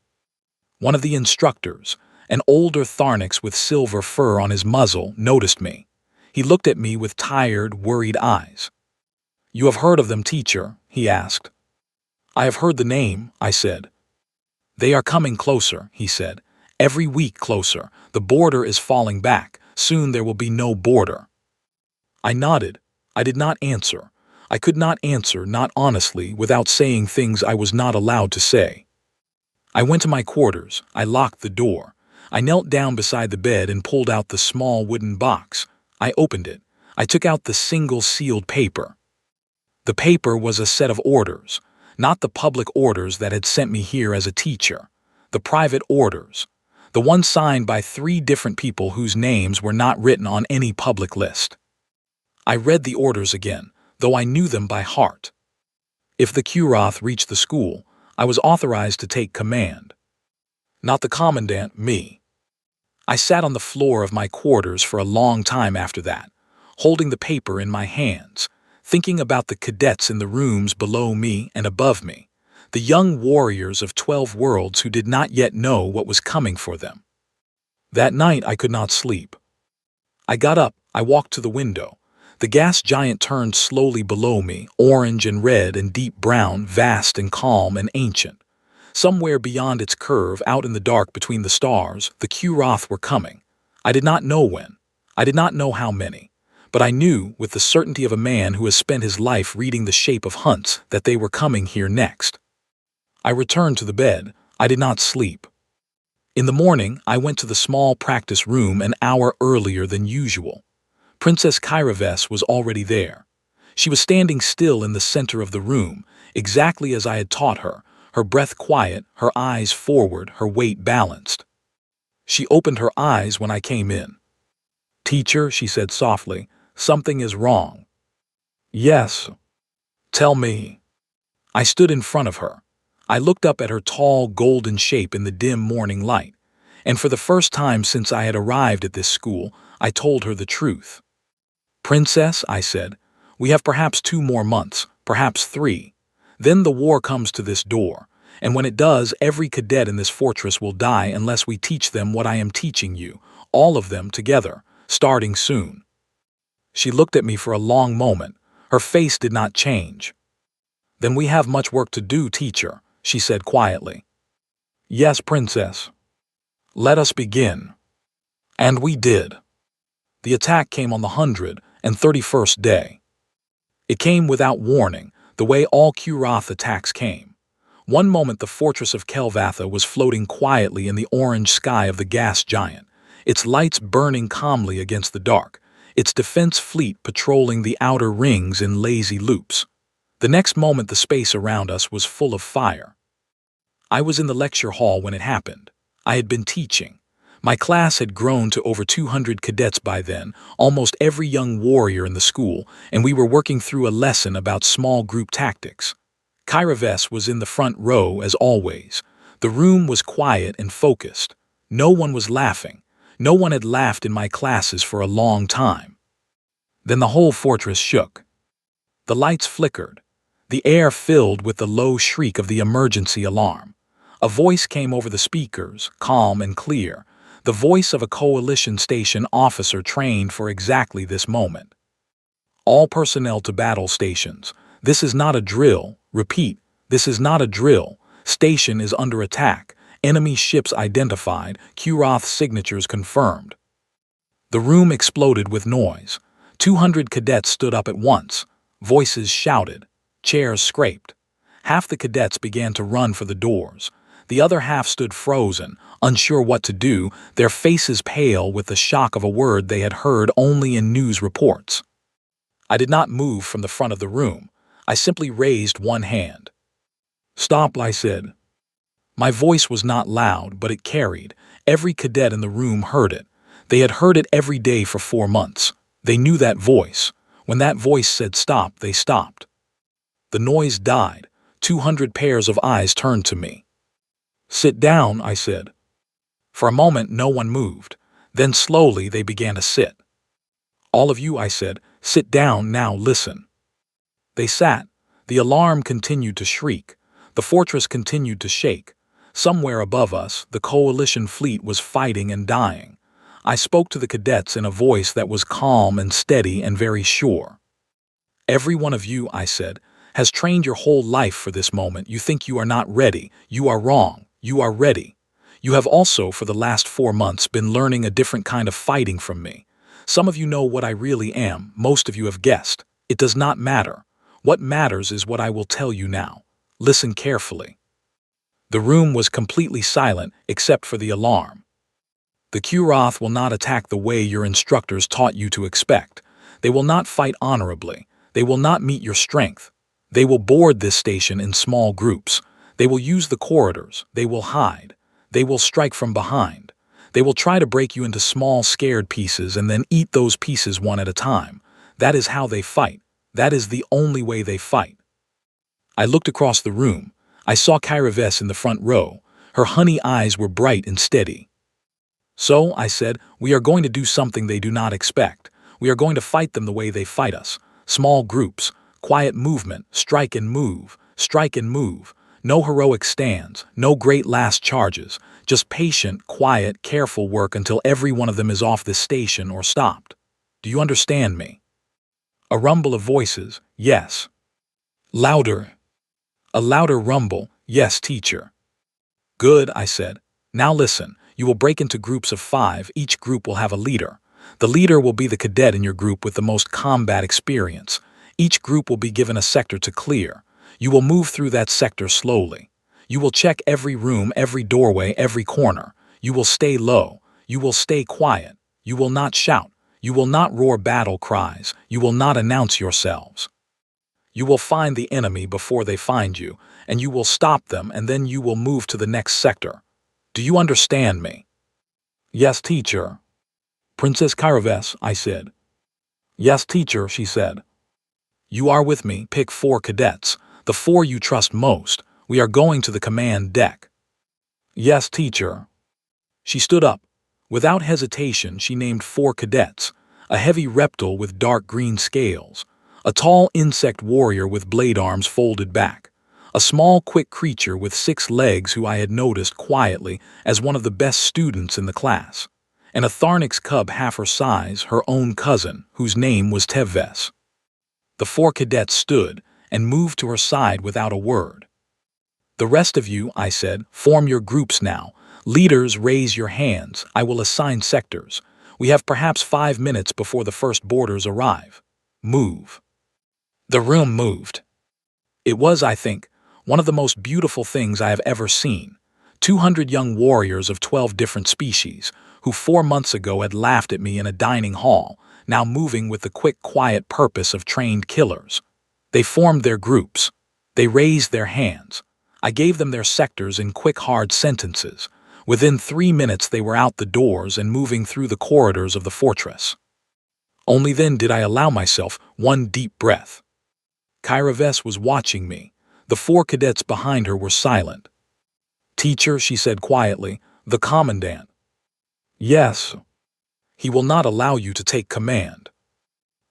One of the instructors, an older Tharnix with silver fur on his muzzle, noticed me. He looked at me with tired, worried eyes. "You have heard of them, teacher?" he asked. "I have heard the name," I said. "They are coming closer," he said. "Every week closer. The border is falling back. Soon there will be no border." I nodded. I did not answer. I could not answer, not honestly, without saying things I was not allowed to say. I went to my quarters. I locked the door. I knelt down beside the bed and pulled out the small wooden box. I opened it. I took out the single sealed paper. The paper was a set of orders, not the public orders that had sent me here as a teacher. The private orders. The one signed by 3 different people whose names were not written on any public list. I read the orders again, though I knew them by heart. If the Kurath reached the school, I was authorized to take command. Not the commandant, me. I sat on the floor of my quarters for a long time after that, holding the paper in my hands, thinking about the cadets in the rooms below me and above me, the young warriors of 12 worlds who did not yet know what was coming for them. That night I could not sleep. I got up, I walked to the window. The gas giant turned slowly below me, orange and red and deep brown, vast and calm and ancient. Somewhere beyond its curve, out in the dark between the stars, the Kurath were coming. I did not know when. I did not know how many. But I knew, with the certainty of a man who has spent his life reading the shape of hunts, that they were coming here next. I returned to the bed. I did not sleep. In the morning, I went to the small practice room an hour earlier than usual. Princess Kyraves was already there. She was standing still in the center of the room, exactly as I had taught her breath quiet, her eyes forward, her weight balanced. She opened her eyes when I came in. "Teacher," she said softly, "something is wrong." "Yes." "Tell me." I stood in front of her. I looked up at her tall, golden shape in the dim morning light, and for the first time since I had arrived at this school, I told her the truth. "Princess," I said, "we have perhaps 2 more months, perhaps 3. Then the war comes to this door, and when it does, every cadet in this fortress will die unless we teach them what I am teaching you, all of them together, starting soon." She looked at me for a long moment. Her face did not change. "Then we have much work to do, teacher," she said quietly. "Yes, princess. Let us begin." And we did. The attack came on the 131st day. It came without warning, the way all Kurath attacks came. One moment the fortress of Kelvatha was floating quietly in the orange sky of the gas giant, its lights burning calmly against the dark, its defense fleet patrolling the outer rings in lazy loops. The next moment the space around us was full of fire. I was in the lecture hall when it happened. I had been teaching. My class had grown to over 200 cadets by then, almost every young warrior in the school, and we were working through a lesson about small group tactics. Kyraves was in the front row, as always. The room was quiet and focused. No one was laughing. No one had laughed in my classes for a long time. Then the whole fortress shook. The lights flickered. The air filled with the low shriek of the emergency alarm. A voice came over the speakers, calm and clear, the voice of a coalition station officer trained for exactly this moment. "All personnel to battle stations. This is not a drill. Repeat, this is not a drill. Station is under attack. Enemy ships identified. Kurath signatures confirmed." The room exploded with noise. 200 cadets stood up at once. Voices shouted. Chairs scraped. Half the cadets began to run for the doors. The other half stood frozen, unsure what to do, their faces pale with the shock of a word they had heard only in news reports. I did not move from the front of the room. I simply raised one hand. "Stop," I said. My voice was not loud, but it carried. Every cadet in the room heard it. They had heard it every day for 4 months. They knew that voice. When that voice said stop, they stopped. The noise died. 200 pairs of eyes turned to me. "Sit down," I said. For a moment, no one moved. Then slowly they began to sit. "All of you," I said, "sit down now, listen." They sat. The alarm continued to shriek. The fortress continued to shake. Somewhere above us, the coalition fleet was fighting and dying. I spoke to the cadets in a voice that was calm and steady and very sure. "Every one of you," I said, "has trained your whole life for this moment. You think you are not ready. You are wrong. You are ready. You have also, for the last 4 months, been learning a different kind of fighting from me. Some of you know what I really am. Most of you have guessed. It does not matter. What matters is what I will tell you now. Listen carefully." The room was completely silent except for the alarm. "The Kuroth will not attack the way your instructors taught you to expect. They will not fight honorably. They will not meet your strength. They will board this station in small groups. They will use the corridors. They will hide. They will strike from behind. They will try to break you into small, scared pieces and then eat those pieces one at a time. That is how they fight. That is the only way they fight." I looked across the room. I saw Kyra in the front row. Her honey eyes were bright and steady. "So," I said, "we are going to do something they do not expect. We are going to fight them the way they fight us. Small groups, quiet movement, strike and move, strike and move. No heroic stands, no great last charges, just patient, quiet, careful work until every one of them is off this station or stopped. Do you understand me?" A rumble of voices, "Yes." Louder. A louder rumble, "Yes, teacher." "Good," I said. "Now listen, you will break into groups of 5. Each group will have a leader. The leader will be the cadet in your group with the most combat experience. Each group will be given a sector to clear. You will move through that sector slowly. You will check every room, every doorway, every corner. You will stay low. You will stay quiet. You will not shout. You will not roar battle cries. You will not announce yourselves. You will find the enemy before they find you, and you will stop them, and then you will move to the next sector. Do you understand me?" "Yes, teacher." "Princess Kyra," I said. "Yes, teacher," she said. "You are with me. Pick 4 cadets, the 4 you trust most. We are going to the command deck." "Yes, teacher." She stood up. Without hesitation, she named 4 cadets: a heavy reptile with dark green scales, a tall insect warrior with blade arms folded back, a small, quick creature with 6 legs who I had noticed quietly as one of the best students in the class, and a Tharnix cub half her size, her own cousin, whose name was Tevves. The 4 cadets stood and moved to her side without a word. "The rest of you," I said, "form your groups now. Leaders, raise your hands. I will assign sectors. We have perhaps 5 minutes before the first boarders arrive. Move." The room moved. It was, I think, one of the most beautiful things I have ever seen. 200 young warriors of 12 different species, who 4 months ago had laughed at me in a dining hall, now moving with the quick, quiet purpose of trained killers. They formed their groups. They raised their hands. I gave them their sectors in quick, hard sentences. Within 3 minutes they were out the doors and moving through the corridors of the fortress. Only then did I allow myself one deep breath. Kyra was watching me. The 4 cadets behind her were silent. "Teacher," she said quietly, "the commandant." "Yes." "He will not allow you to take command."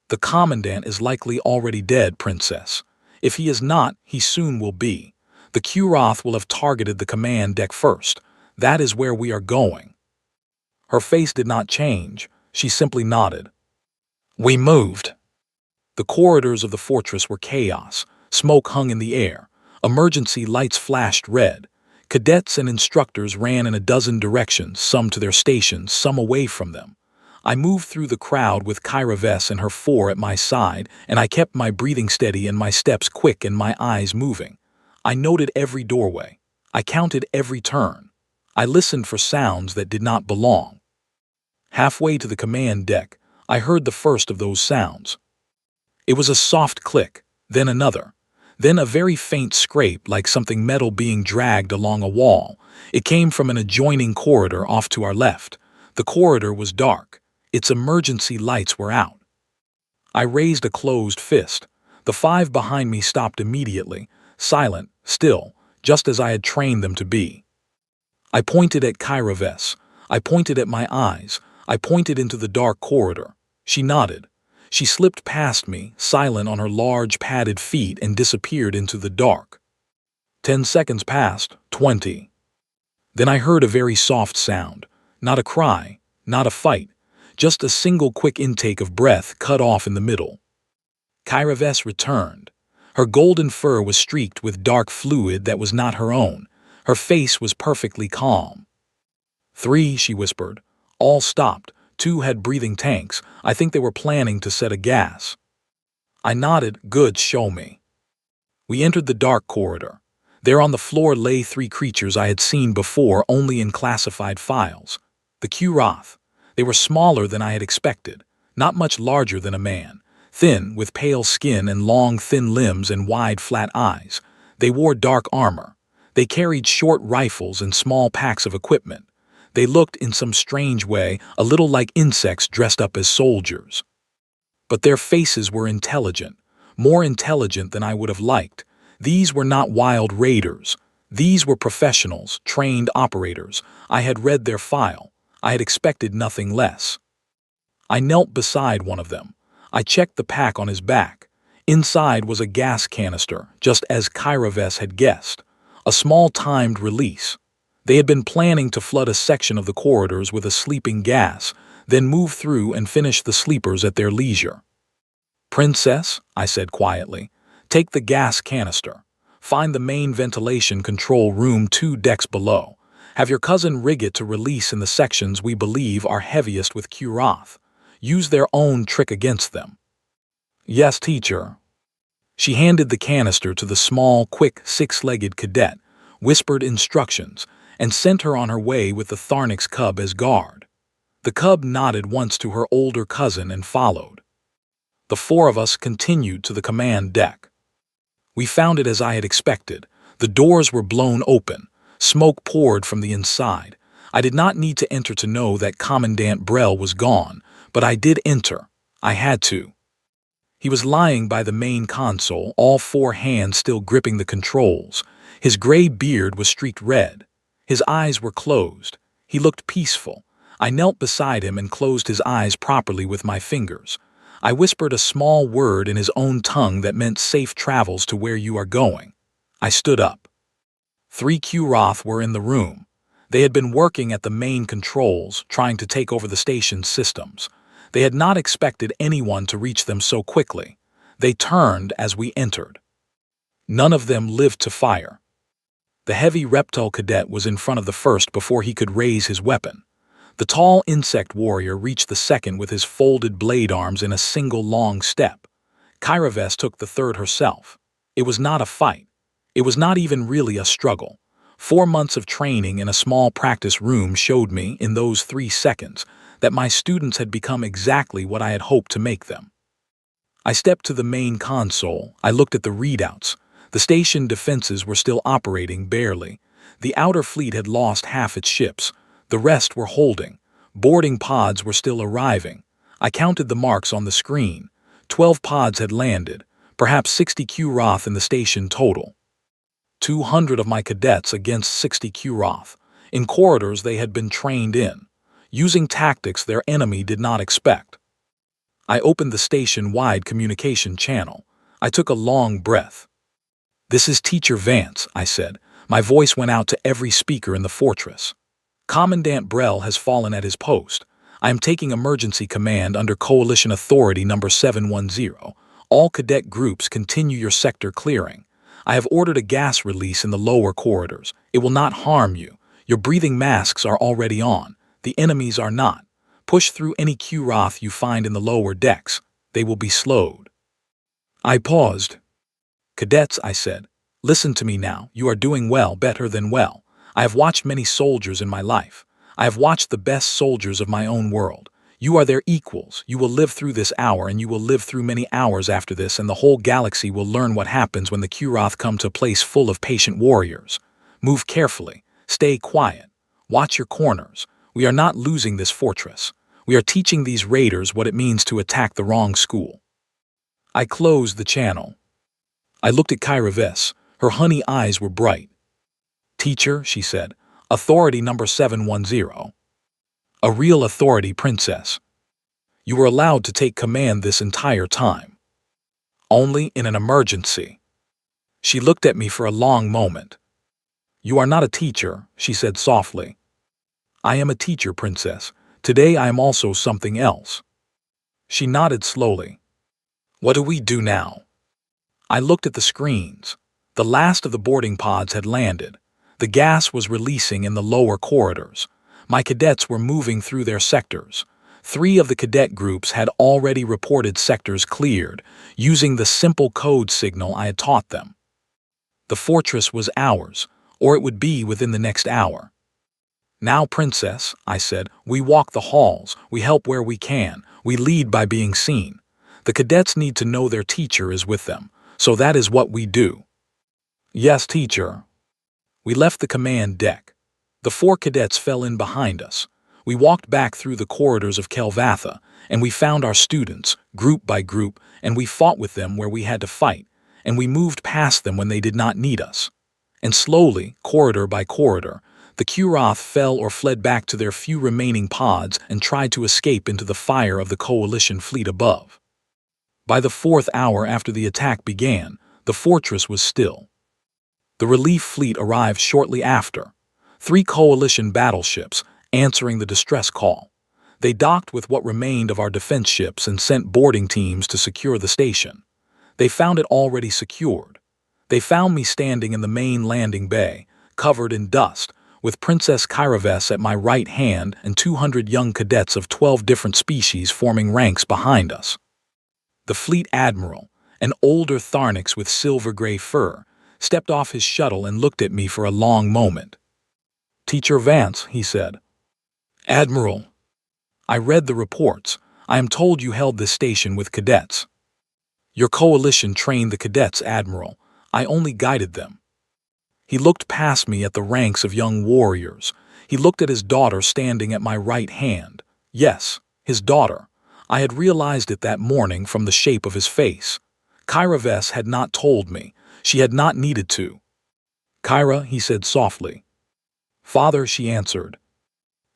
"The commandant is likely already dead, princess. If he is not, he soon will be. The Kuroth will have targeted the command deck first. That is where we are going." Her face did not change. She simply nodded. We moved. The corridors of the fortress were chaos. Smoke hung in the air. Emergency lights flashed red. Cadets and instructors ran in a dozen directions, some to their stations, some away from them. I moved through the crowd with Kyra and her 4 at my side, and I kept my breathing steady and my steps quick and my eyes moving. I noted every doorway. I counted every turn. I listened for sounds that did not belong. Halfway to the command deck, I heard the first of those sounds. It was a soft click, then another. Then a very faint scrape like something metal being dragged along a wall. It came from an adjoining corridor off to our left. The corridor was dark. Its emergency lights were out. I raised a closed fist. The 5 behind me stopped immediately, silent, still, just as I had trained them to be. I pointed at Kyra. I pointed at my eyes. I pointed into the dark corridor. She nodded. She slipped past me, silent on her large padded feet, and disappeared into the dark. 10 seconds passed, 20. Then I heard a very soft sound. Not a cry, not a fight, just a single quick intake of breath cut off in the middle. Kyra returned. Her golden fur was streaked with dark fluid that was not her own. Her face was perfectly calm. 3, she whispered. All stopped. 2 had breathing tanks. I think they were planning to set a gas. I nodded. Good, show me. We entered the dark corridor. There on the floor lay 3 creatures I had seen before only in classified files. The Kyrath. They were smaller than I had expected, not much larger than a man. Thin, with pale skin and long, thin limbs and wide, flat eyes. They wore dark armor. They carried short rifles and small packs of equipment. They looked, in some strange way, a little like insects dressed up as soldiers. But their faces were intelligent, more intelligent than I would have liked. These were not wild raiders. These were professionals, trained operators. I had read their file. I had expected nothing less. I knelt beside one of them. I checked the pack on his back. Inside was a gas canister, just as Kyra had guessed. A small timed release. They had been planning to flood a section of the corridors with a sleeping gas, then move through and finish the sleepers at their leisure. Princess, I said quietly, take the gas canister. Find the main ventilation control room 2 decks below. Have your cousin rig it to release in the sections we believe are heaviest with Kyrath. Use their own trick against them. Yes, teacher. She handed the canister to the small, quick, 6-legged cadet, whispered instructions, and sent her on her way with the Tharnix cub as guard. The cub nodded once to her older cousin and followed. The 4 of us continued to the command deck. We found it as I had expected. The doors were blown open. Smoke poured from the inside. I did not need to enter to know that Commandant Brel was gone, but I did enter. I had to. He was lying by the main console, all 4 hands still gripping the controls. His gray beard was streaked red. His eyes were closed. He looked peaceful. I knelt beside him and closed his eyes properly with my fingers. I whispered a small word in his own tongue that meant safe travels to where you are going. I stood up. 3 Kyrath were in the room. They had been working at the main controls, trying to take over the station's systems. They had not expected anyone to reach them so quickly. They turned as we entered. None of them lived to fire. The heavy reptile cadet was in front of the first before he could raise his weapon. The tall insect warrior reached the second with his folded blade arms in a single long step. Kyra took the third herself. It was not a fight. It was not even really a struggle. 4 months of training in a small practice room showed me, in those 3 seconds, that my students had become exactly what I had hoped to make them. I stepped to the main console. I looked at the readouts. The station defenses were still operating barely. The outer fleet had lost half its ships. The rest were holding. Boarding pods were still arriving. I counted the marks on the screen. 12 pods had landed, perhaps 60 Kyrath in the station total. 200 of my cadets against 60 Kyrath. In corridors they had been trained in, using tactics their enemy did not expect. I opened the station-wide communication channel. I took a long breath. This is Teacher Vance, I said. My voice went out to every speaker in the fortress. Commandant Brel has fallen at his post. I am taking emergency command under Coalition Authority number 710. All cadet groups continue your sector clearing. I have ordered a gas release in the lower corridors. It will not harm you. Your breathing masks are already on. The enemies are not. Push through any Kyrath you find in the lower decks. They will be slowed. I paused. Cadets, I said, listen to me now. You are doing well, better than well. I have watched many soldiers in my life. I have watched the best soldiers of my own world. You are their equals. You will live through this hour, and you will live through many hours after this, and the whole galaxy will learn what happens when the Kurath come to a place full of patient warriors. Move carefully. Stay quiet. Watch your corners. We are not losing this fortress. We are teaching these raiders what it means to attack the wrong school. I closed the channel. I looked at Kyra Vess. Her honey eyes were bright. Teacher, she said, authority number 710. A real authority, princess. You were allowed to take command this entire time. Only in an emergency. She looked at me for a long moment. You are not a teacher, she said softly. I am a teacher, princess. Today I am also something else. She nodded slowly. What do we do now? I looked at the screens. The last of the boarding pods had landed. The gas was releasing in the lower corridors. My cadets were moving through their sectors. 3 of the cadet groups had already reported sectors cleared, using the simple code signal I had taught them. The fortress was ours, or it would be within the next hour. Now, princess, I said, we walk the halls, we help where we can, we lead by being seen. The cadets need to know their teacher is with them, so that is what we do. Yes, teacher. We left the command deck. The 4 cadets fell in behind us. We walked back through the corridors of Kelvatha, and we found our students, group by group, and we fought with them where we had to fight, and we moved past them when they did not need us. And slowly, corridor by corridor, the Kurath fell or fled back to their few remaining pods and tried to escape into the fire of the Coalition fleet above. By the 4th hour after the attack began, the fortress was still. The relief fleet arrived shortly after. 3 Coalition battleships, answering the distress call. They docked with what remained of our defense ships and sent boarding teams to secure the station. They found it already secured. They found me standing in the main landing bay, covered in dust, with Princess Kyra Vess at my right hand and 200 young cadets of 12 different species forming ranks behind us. The fleet admiral, an older Tharnix with silver-gray fur, stepped off his shuttle and looked at me for a long moment. Teacher Vance, he said. Admiral. I read the reports. I am told you held this station with cadets. Your coalition trained the cadets, Admiral. I only guided them. He looked past me at the ranks of young warriors. He looked at his daughter standing at my right hand. Yes, his daughter. I had realized it that morning from the shape of his face. Kyra Vess had not told me. She had not needed to. Kyra, he said softly. Father, she answered.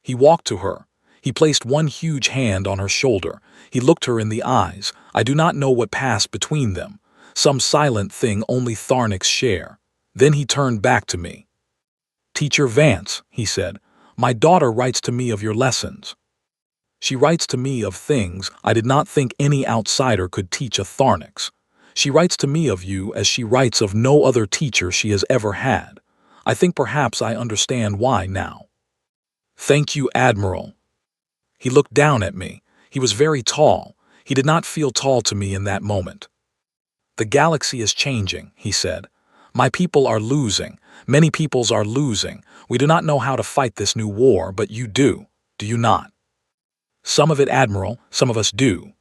He walked to her. He placed one huge hand on her shoulder. He looked her in the eyes. I do not know what passed between them. Some silent thing only Tharnix share. Then he turned back to me. Teacher Vance, he said, my daughter writes to me of your lessons. She writes to me of things I did not think any outsider could teach a Tharnix. She writes to me of you as she writes of no other teacher she has ever had. I think perhaps I understand why now. Thank you, Admiral. He looked down at me. He was very tall. He did not feel tall to me in that moment. The galaxy is changing, he said. My people are losing. Many peoples are losing. We do not know how to fight this new war, but you do you not? Some of it, Admiral, some of us do.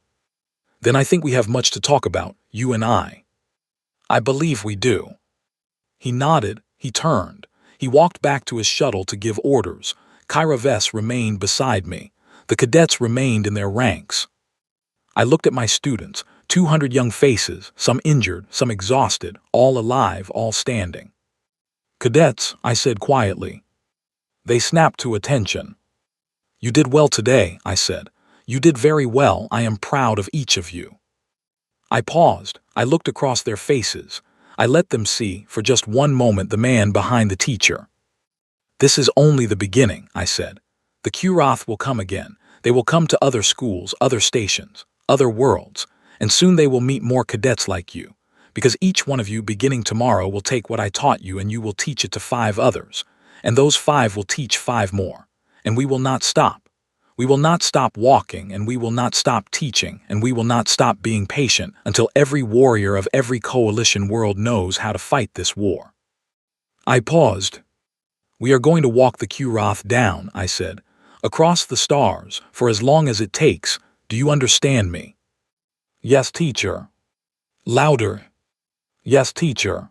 Then I think we have much to talk about, you and I. I believe we do. He nodded, he turned. He walked back to his shuttle to give orders. Kyra Vess remained beside me. The cadets remained in their ranks. I looked at my students, 200 young faces, some injured, some exhausted, all alive, all standing. Cadets, I said quietly. They snapped to attention. You did well today, I said. You did very well. I am proud of each of you. I paused. I looked across their faces. I let them see, for just one moment, the man behind the teacher. This is only the beginning, I said. The Kurath will come again. They will come to other schools, other stations, other worlds, and soon they will meet more cadets like you, because each one of you beginning tomorrow will take what I taught you and you will teach it to 5 others, and those 5 will teach 5 more, and we will not stop. We will not stop walking, and we will not stop teaching, and we will not stop being patient until every warrior of every coalition world knows how to fight this war. I paused. We are going to walk the Kurath down, I said. Across the stars, for as long as it takes. Do you understand me? Yes, teacher. Louder. Yes, teacher.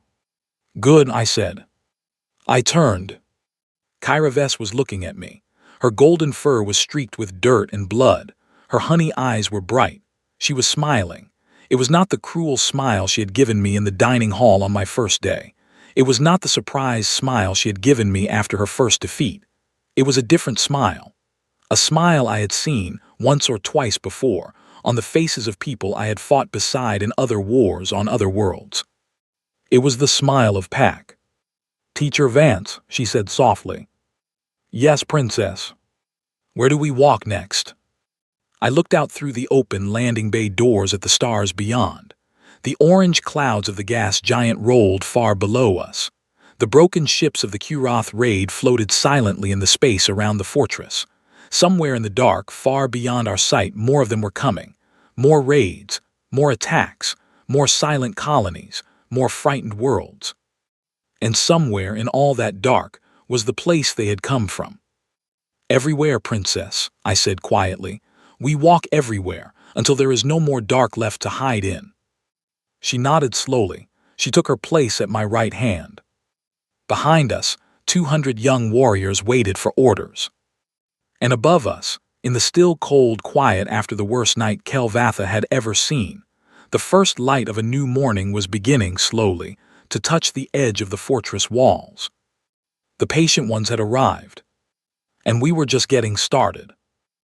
Good, I said. I turned. Kyra Vess was looking at me. Her golden fur was streaked with dirt and blood. Her honey eyes were bright. She was smiling. It was not the cruel smile she had given me in the dining hall on my first day. It was not the surprised smile she had given me after her first defeat. It was a different smile. A smile I had seen once or twice before on the faces of people I had fought beside in other wars on other worlds. It was the smile of Pac. Teacher Vance, she said softly. Yes, Princess. Where do we walk next? I looked out through the open landing bay doors at the stars beyond. The orange clouds of the gas giant rolled far below us. The broken ships of the Kuroth raid floated silently in the space around the fortress. Somewhere in the dark, far beyond our sight, more of them were coming. More raids, more attacks, more silent colonies, more frightened worlds. And somewhere in all that dark was the place they had come from. Everywhere, Princess, I said quietly. We walk everywhere until there is no more dark left to hide in. She nodded slowly. She took her place at my right hand. Behind us, 200 young warriors waited for orders. And above us, in the still cold quiet after the worst night Kelvatha had ever seen, the first light of a new morning was beginning slowly to touch the edge of the fortress walls. The patient ones had arrived, and we were just getting started.